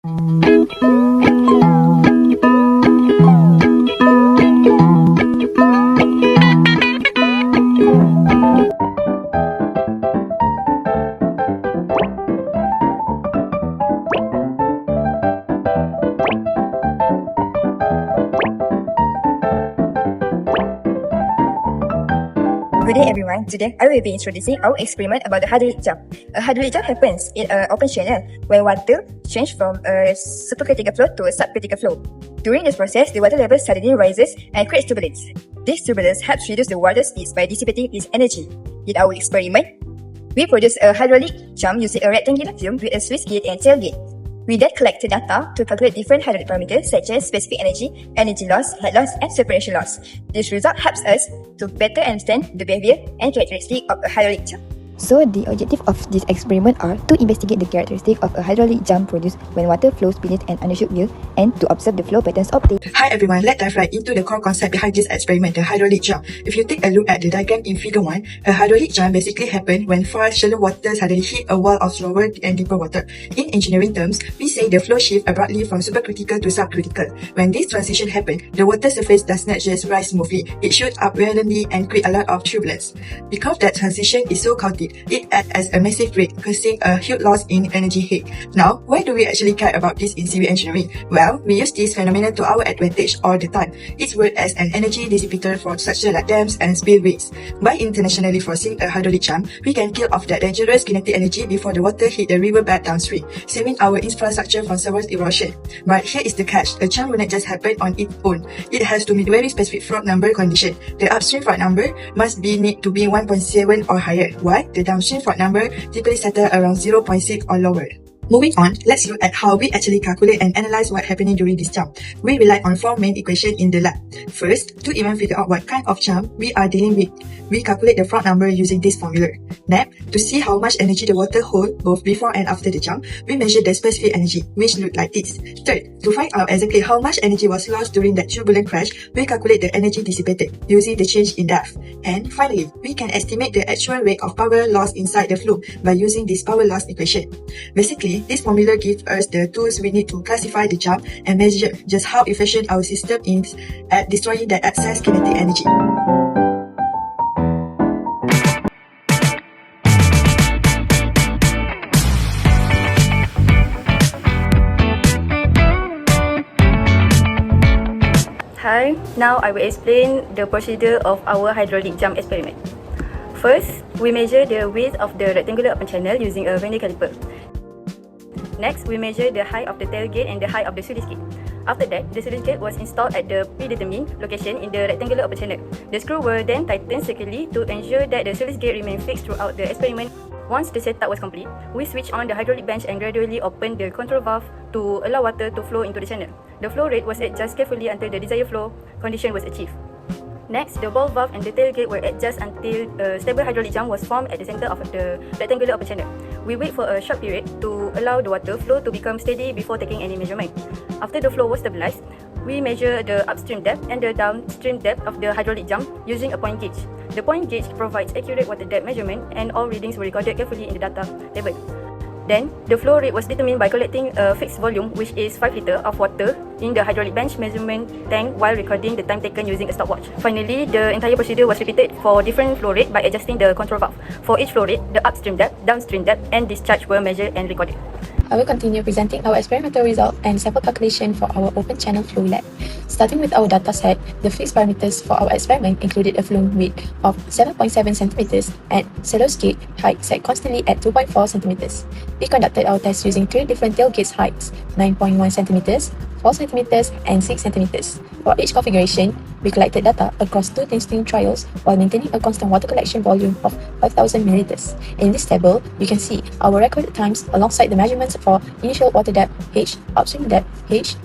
Good day everyone, today I will be introducing our experiment about the hydraulic jump. A hydraulic jump happens in an open channel when water changes from a supercritical flow to a subcritical flow. During this process, the water level suddenly rises and creates turbulence. This turbulence helps reduce the water speeds by dissipating its energy. In our experiment, we produce a hydraulic jump using a rectangular tube with a sluice gate and tailgate. We then collected data to calculate different hydraulic parameters such as specific energy loss, head loss, and separation loss. This result helps us to better understand the behavior and characteristic of a hydraulic jump. So, the objective of this experiment are to investigate the characteristic of a hydraulic jump produced when water flows beneath an undershoot wheel and to observe the flow patterns obtained. Hi everyone, let's dive right into the core concept behind this experiment, the hydraulic jump. If you take a look at the diagram in figure 1, a hydraulic jump basically happens when 4 shallow waters suddenly hit a wall of slower and deeper water. In engineering terms, we say the flow shifts abruptly from supercritical to subcritical. When this transition happens, the water surface does not just rise smoothly, it shoots up violently and creates a lot of turbulence. Because that transition is so chaotic, it acts as a massive rate, causing a huge loss in energy heat. Now, why do we actually care about this in civil engineering? Well, we use this phenomenon to our advantage all the time. It's worked as an energy dissipator for structures like dams and spillways. By internationally forcing a hydraulic jump, we can kill off that dangerous kinetic energy before the water hit the riverbed downstream, saving our infrastructure from severe erosion. But here is the catch, a jump will not just happen on its own. It has to meet very specific Froude number condition. The upstream Froude number must need to be 1.7 or higher, while the downstream Froude number typically settle around 0.6 or lower. Moving on, let's look at how we actually calculate and analyze what's happening during this jump. We rely on 4 main equations in the lab. First, to even figure out what kind of jump we are dealing with, we calculate the Froude number using this formula. Next, to see how much energy the water holds both before and after the jump, we measure the specific energy, which looks like this. Third, to find out exactly how much energy was lost during that turbulent crash, we calculate the energy dissipated using the change in depth. And finally, we can estimate the actual rate of power lost inside the flume by using this power loss equation. Basically, this formula gives us the tools we need to classify the jump and measure just how efficient our system is at destroying that excess kinetic energy. Hi, now I will explain the procedure of our hydraulic jump experiment. First, we measure the width of the rectangular open channel using a vernier caliper. Next, we measure the height of the tailgate and the height of the sluice gate. After that, the sluice gate was installed at the predetermined location in the rectangular open channel. The screw were then tightened securely to ensure that the sluice gate remained fixed throughout the experiment. Once the setup was complete, we switched on the hydraulic bench and gradually opened the control valve to allow water to flow into the channel. The flow rate was adjusted carefully until the desired flow condition was achieved. Next, the ball valve and the tailgate were adjusted until a stable hydraulic jump was formed at the center of the rectangular open channel. We wait for a short period to allow the water flow to become steady before taking any measurement. After the flow was stabilized, we measure the upstream depth and the downstream depth of the hydraulic jump using a point gauge. The point gauge provides accurate water depth measurement and all readings were recorded carefully in the data table. Then, the flow rate was determined by collecting a fixed volume, which is 5 liters of water in the hydraulic bench measurement tank while recording the time taken using a stopwatch. Finally, the entire procedure was repeated for different flow rate by adjusting the control valve. For each flow rate, the upstream depth, downstream depth, and discharge were measured and recorded. I will continue presenting our experimental result and sample calculation for our open channel flow lab. Starting with our data set, the fixed parameters for our experiment included a flume width of 7.7 cm and sluice gate height set constantly at 2.4 cm. We conducted our test using 3 different tailgate heights, 9.1 cm, 4 cm, and 6 cm. For each configuration, we collected data across 2 distinct trials while maintaining a constant water collection volume of 5,000 ml. In this table, you can see our recorded times alongside the measurements for initial water depth H, upstream depth H,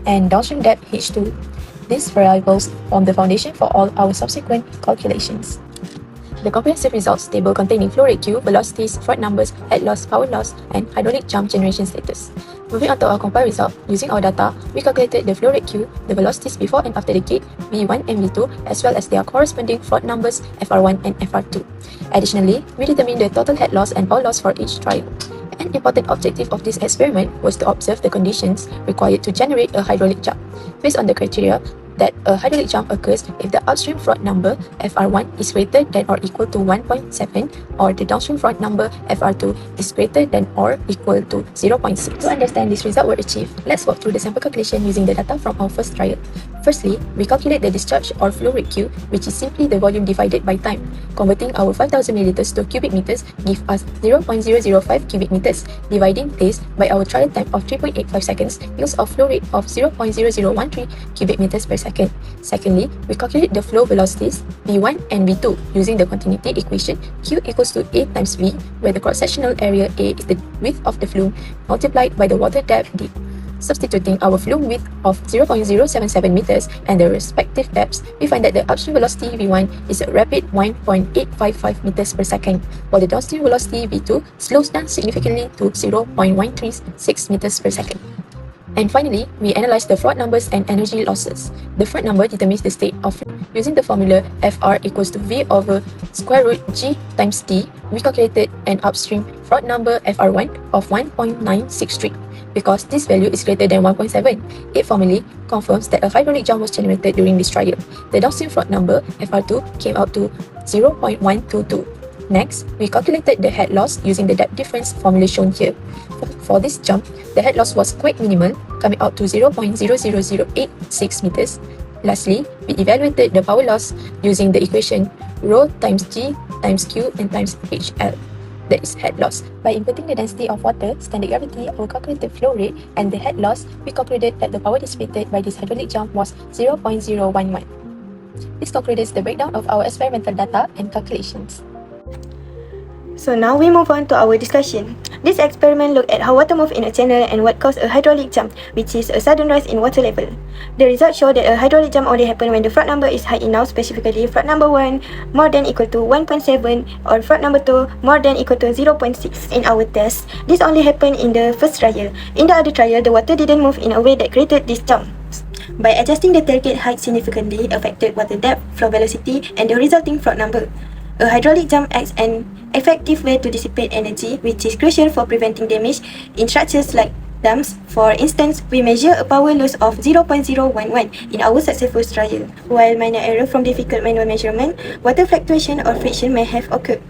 and downstream depth H2. These variables form the foundation for all our subsequent calculations. The comprehensive results table containing flow rate Q, velocities, Froude numbers, head loss, power loss, and hydraulic jump generation status. Moving on to our compiled result, using our data, we calculated the flow rate Q, the velocities before and after the gate, V1 and V2, as well as their corresponding Froude numbers FR1 and FR2. Additionally, we determined the total head loss and power loss for each trial. An important objective of this experiment was to observe the conditions required to generate a hydraulic jump, based on the criteria that a hydraulic jump occurs if the upstream front number FR1 is greater than or equal to 1.7 or the downstream front number FR2 is greater than or equal to 0.6. To understand this result were achieved, let's walk through the sample calculation using the data from our first trial. Firstly, we calculate the discharge or flow rate Q, which is simply the volume divided by time. Converting our 5000 milliliters to cubic meters gives us 0.005 cubic meters. Dividing this by our trial time of 3.85 seconds yields a flow rate of 0.0013 cubic meters per second. Secondly, we calculate the flow velocities V1 and V2 using the continuity equation Q equals to A times V, where the cross-sectional area A is the width of the flume multiplied by the water depth D. Substituting our flume width of 0.077 meters and the respective depths, we find that the upstream velocity V1 is a rapid 1.855 meters per second, while the downstream velocity V2 slows down significantly to 0.136 meters per second. And finally, we analyze the Froude numbers and energy losses. The Froude number determines the state of flow. Using the formula Fr equals to V over square root G times T, we calculated an upstream Froude number Fr1 of 1.963. Because this value is greater than 1.7, it formally confirms that a hydraulic jump was generated during this trial. The downstream Froude number Fr2 came out to 0.122. Next, we calculated the head loss using the depth difference formula shown here. For this jump, the head loss was quite minimal, coming out to 0.00086 meters. Lastly, we evaluated the power loss using the equation rho times G times Q and times HL. That is head loss. By inputting the density of water, standard gravity, our calculated flow rate, and the head loss, we concluded that the power dissipated by this hydraulic jump was 0.011. This concludes the breakdown of our experimental data and calculations. So now we move on to our discussion. This experiment looked at how water moves in a channel and what caused a hydraulic jump, which is a sudden rise in water level. The results show that a hydraulic jump only happens when the Froude number is high enough, specifically Froude number 1 more than equal to 1.7 or Froude number 2 more than equal to 0.6. In our test, this only happened in the first trial. In the other trial, the water didn't move in a way that created this jump. By adjusting the tailgate height significantly affected water depth, flow velocity, and the resulting Froude number. A hydraulic jump acts an effective way to dissipate energy, which is crucial for preventing damage in structures like dams. For instance, we measure a power loss of 0.011 in our successful trial. While minor error from difficult manual measurement, water fluctuation or friction may have occurred.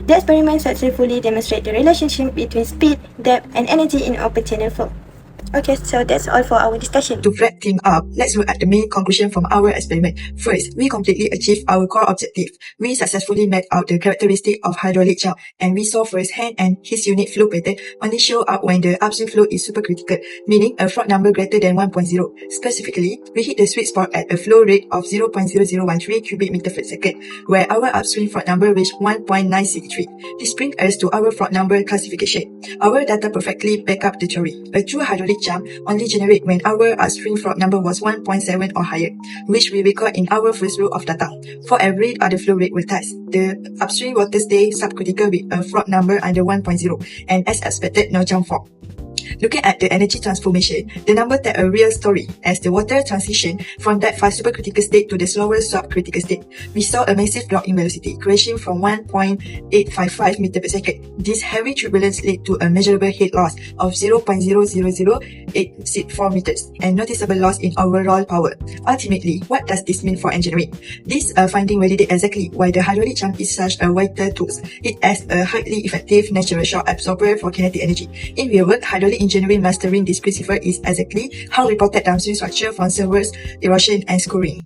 The experiment successfully demonstrates the relationship between speed, depth, and energy in open channel flow. Okay, so that's all for our discussion. To wrap things up, let's look at the main conclusion from our experiment. First, we completely achieved our core objective. We successfully mapped out the characteristic of hydraulic jump, and we saw firsthand and his unit flow pattern only show up when the upstream flow is supercritical, meaning a Froude number greater than 1.0. Specifically, we hit the sweet spot at a flow rate of 0.0013 cubic meter per second, where our upstream Froude number reached 1.963. This brings us to our Froude number classification. Our data perfectly back up the theory. A true hydraulic jump only generate when our upstream Froude number was 1.7 or higher, which we record in our first row of data. For every other flow rate we test, the upstream water stay subcritical with a Froude number under 1.0, and as expected, no jump form. Looking at the energy transformation, the number tell a real story as the water transition from that fast supercritical state to the slower subcritical state. We saw a massive drop in velocity, crashing from 1.855 meter per second. This heavy turbulence led to a measurable head loss of 0.00084 meters and noticeable loss in overall power. Ultimately, what does this mean for engineering? This finding validates exactly why the hydraulic jump is such a vital tool. It as a highly effective natural shock absorber for kinetic energy. In real work, hydraulic engineering mastering this principle is exactly how reported downstream structure from servers, erosion and scouring.